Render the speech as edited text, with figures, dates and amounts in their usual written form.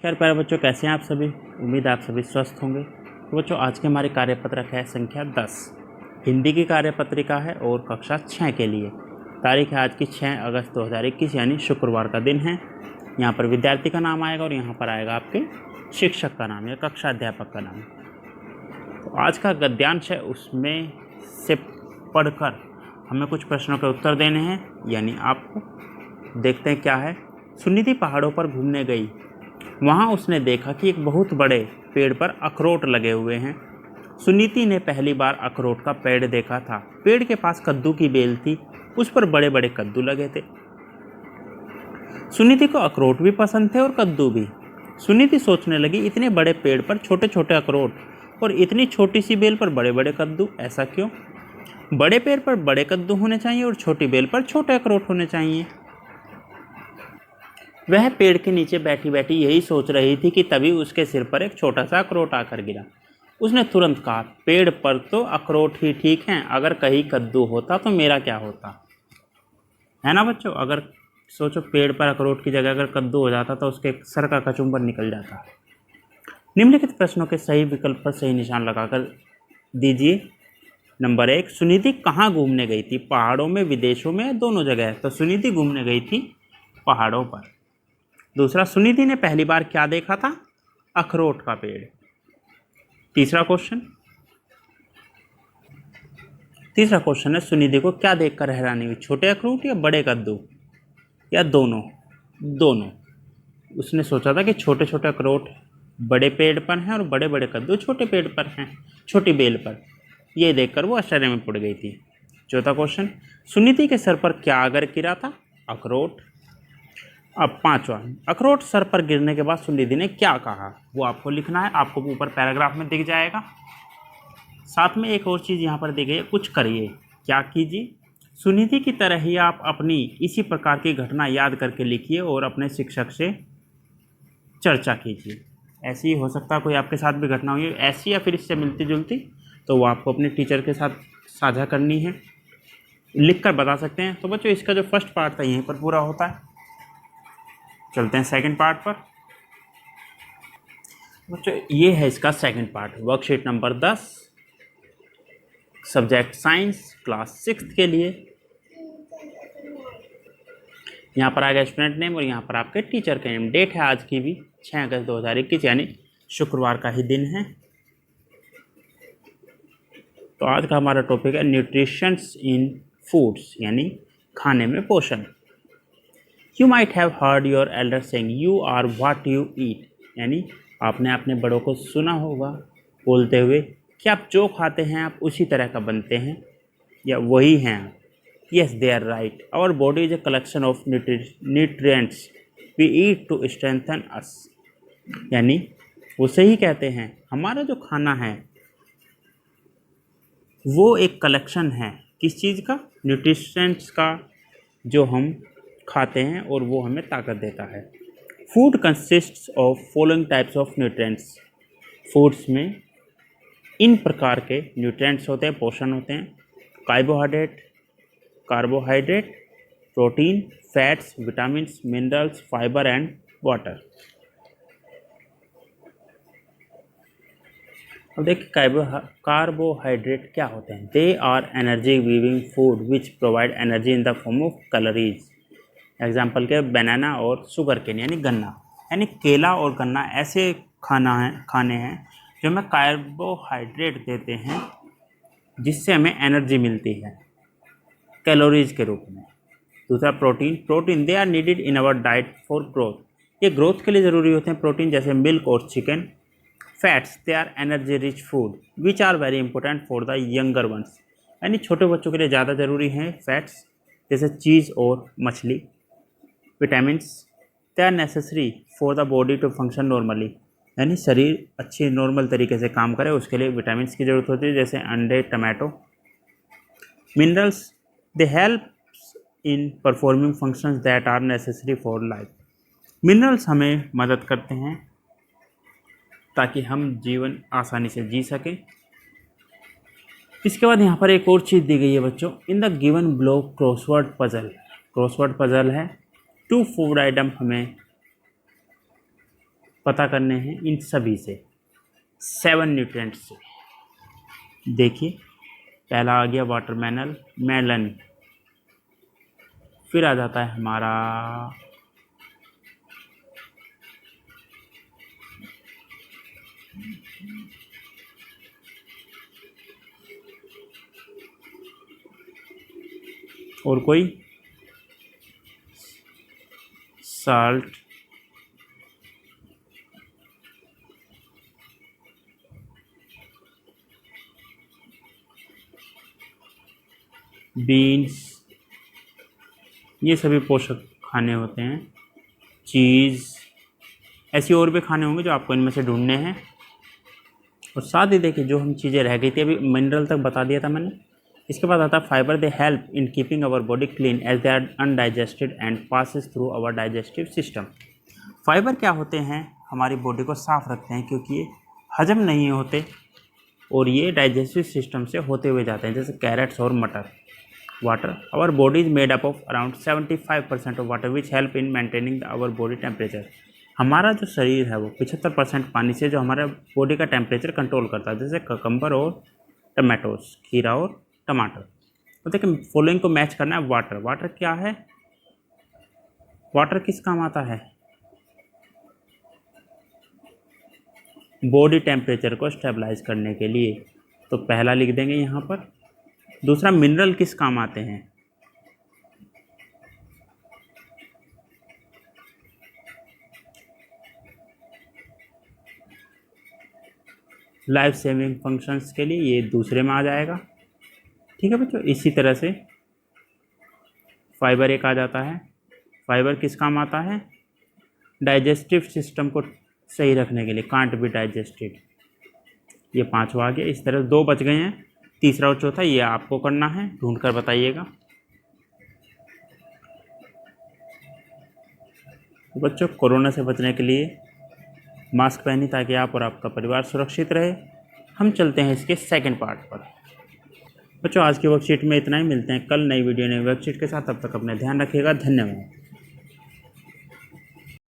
नमस्कार प्यारे बच्चों, कैसे हैं आप सभी। उम्मीद है आप सभी स्वस्थ होंगे। तो बच्चों, आज के हमारे कार्यपत्रक है संख्या 10। हिंदी की कार्यपत्रिका है और कक्षा 6 के लिए। तारीख है आज की 6 अगस्त 2021 यानी शुक्रवार का दिन है। यहाँ पर विद्यार्थी का नाम आएगा और यहाँ पर आएगा आपके शिक्षक का नाम या कक्षा अध्यापक का नाम। तो आज का गद्यांश है, उसमें से पढ़कर हमें कुछ प्रश्नों के उत्तर देने हैं, यानी आपको। देखते हैं क्या है। सुनिधि पहाड़ों पर घूमने गई। वहाँ उसने देखा कि एक बहुत बड़े पेड़ पर अखरोट लगे हुए हैं। सुनीति ने पहली बार अखरोट का पेड़ देखा था। पेड़ के पास कद्दू की बेल थी, उस पर बड़े बड़े कद्दू लगे थे। सुनीति को अखरोट भी पसंद थे और कद्दू भी। सुनीति सोचने लगी, इतने बड़े पेड़ पर छोटे छोटे अखरोट और इतनी छोटी सी बेल पर बड़े बड़े कद्दू, ऐसा क्यों? बड़े पेड़ पर बड़े कद्दू होने चाहिए और छोटी बेल पर छोटे अखरोट होने चाहिए। वह पेड़ के नीचे बैठी बैठी यही सोच रही थी कि तभी उसके सिर पर एक छोटा सा अखरोट आकर गिरा। उसने तुरंत कहा, पेड़ पर तो अखरोट ही ठीक हैं, अगर कहीं कद्दू होता तो मेरा क्या होता। है ना बच्चों, अगर सोचो पेड़ पर अखरोट की जगह अगर कद्दू हो जाता तो उसके सर का कचुम्बर निकल जाता। निम्नलिखित प्रश्नों के सही विकल्प पर सही निशान लगाकर दीजिए। नंबर 1, सुनिधि कहाँ घूमने गई थी? पहाड़ों में, विदेशों में, दोनों जगह। तो सुनिधि घूमने गई थी पहाड़ों पर। दूसरा, सुनिधि ने पहली बार क्या देखा था? अखरोट का पेड़। तीसरा क्वेश्चन है, सुनिधि को क्या देखकर हैरानी हुई? छोटे अखरोट या बड़े कद्दू या दोनों। उसने सोचा था कि छोटे छोटे अखरोट बड़े पेड़ पर हैं और बड़े बड़े कद्दू छोटे पेड़ पर हैं, छोटी बेल पर। ये देखकर वो आश्चर्य में पड़ गई थी। चौथा क्वेश्चन, सुनिधि के सर पर क्या आकर गिरा था? अखरोट। अब पांचवा, अखरोट सर पर गिरने के बाद सुनिधि ने क्या कहा? वो आपको लिखना है, आपको ऊपर पैराग्राफ में दिख जाएगा। साथ में एक और चीज़ यहाँ पर दी गई है, कुछ करिए। क्या कीजिए? सुनिधि की तरह ही आप अपनी इसी प्रकार की घटना याद करके लिखिए और अपने शिक्षक से चर्चा कीजिए। ऐसी ही हो सकता है कोई आपके साथ भी घटना हुई ऐसी या फिर इससे मिलती जुलती, तो वो आपको अपने टीचर के साथ साझा करनी है, लिख कर बता सकते हैं। तो बच्चों, इसका जो फर्स्ट पार्ट था यहीं पर पूरा होता है। चलते हैं सेकंड पार्ट पर। बच्चों, ये है इसका second part, worksheet number 10, subject science, class 6 के लिए। यहाँ पर आएगा स्टूडेंट नेम और यहाँ पर आपके टीचर का नेम। डेट है आज की भी 6 अगस्त 2021 यानी शुक्रवार का ही दिन है। तो आज का हमारा टॉपिक है न्यूट्रिशंस इन फूड्स, यानी खाने में पोषण। You might have heard your elders saying you are what you eat, यानी आपने अपने बड़ों को सुना होगा बोलते हुए कि आप जो खाते हैं आप उसी तरह का बनते हैं या वही हैं आप। Yes, they are right. Our body is a collection of nutrients we eat to strengthen us. यानी वो सही कहते हैं, हमारा जो खाना है वो एक कलेक्शन है। किस चीज़ का? न्यूट्रिशंस का, जो हम खाते हैं और वो हमें ताकत देता है। Food consists of following types of nutrients. Foods में इन प्रकार के न्यूट्रिएंट्स होते हैं, पोषण होते हैं। Carbohydrate, protein, fats, vitamins, minerals, fibre and water. अब देखिए कार्बोहाइड्रेट क्या होते हैं? They are energy giving food which provide energy in the form of calories. Example के बनाना और शुगर केन यानी गन्ना, यानी केला और गन्ना ऐसे खाने हैं जो हमें कार्बोहाइड्रेट देते हैं जिससे हमें एनर्जी मिलती है कैलोरीज के रूप में। दूसरा protein they are needed in our diet for growth. ये ग्रोथ के लिए ज़रूरी होते हैं प्रोटीन, जैसे मिल्क और chicken. Fats they are energy rich food which are very important for the younger ones, यानी छोटे बच्चों के लिए ज़्यादा ज़रूरी हैं फैट्स, जैसे चीज़ और मछली। Vitamins they are necessary for the body to function normally, यानी शरीर अच्छी नॉर्मल तरीके से काम करे उसके लिए विटामिन्स की ज़रूरत होती है, जैसे अंडे, tomato. Minerals they help in performing functions that are necessary for life. Minerals हमें मदद करते हैं ताकि हम जीवन आसानी से जी सकें। इसके बाद यहाँ पर एक और चीज़ दी गई है बच्चों, in the given block crossword puzzle है। 2 फूड आइटम हमें पता करने हैं इन सभी से, 7 न्यूट्रिएंट्स से। देखिए पहला आ गया वाटरमेलन, मेलन, फिर आ जाता है हमारा और कोई साल्ट, बीन्स, ये सभी पोषक खाने होते हैं। चीज़, ऐसी और भी खाने होंगे जो आपको इनमें से ढूंढने हैं। और साथ ही देखिए जो हम चीज़ें रह गई थी, अभी मिनरल तक बता दिया था मैंने। इसके बाद आता है fibre. They help in keeping our body clean as they are undigested and passes through our digestive system. Fibre क्या होते हैं, हमारी बॉडी को साफ रखते हैं क्योंकि ये हजम नहीं होते और ये डाइजेस्टिव सिस्टम से होते हुए जाते हैं, जैसे कैरेट्स और मटर। Water, our body is made up of around 75% of water which help in maintaining our body temperature. हमारा जो शरीर है वो 75% पानी से जो हमारे बॉडी का टेम्परेचर कंट्रोल करता है, जैसे ककम्बर और टमाटोस, खीरा और टमाटर। तो देखिए फॉलोइंग को मैच करना है। वाटर, वाटर क्या है, वाटर किस काम आता है, बॉडी टेम्परेचर को स्टेबलाइज करने के लिए, तो पहला लिख देंगे यहाँ पर। दूसरा, मिनरल किस काम आते हैं, लाइफ सेविंग फंक्शंस के लिए, ये दूसरे में आ जाएगा। ठीक है बच्चों, इसी तरह से फाइबर एक आ जाता है। फाइबर किस काम आता है, डाइजेस्टिव सिस्टम को सही रखने के लिए, कांट बी डाइजेस्टेड। ये 5वां आ गया। इस तरह 2 बच गए हैं, तीसरा और चौथा ये आपको करना है, ढूंढ कर बताइएगा। तो बच्चों कोरोना से बचने के लिए मास्क पहनिए ताकि आप और आपका परिवार सुरक्षित रहे। हम चलते हैं इसके सेकंड पार्ट पर। बच्चों आज की वर्कशीट में इतना ही, मिलते हैं कल नई वीडियो नई वर्कशीट के साथ। तब तक अपना ध्यान रखिएगा। धन्यवाद।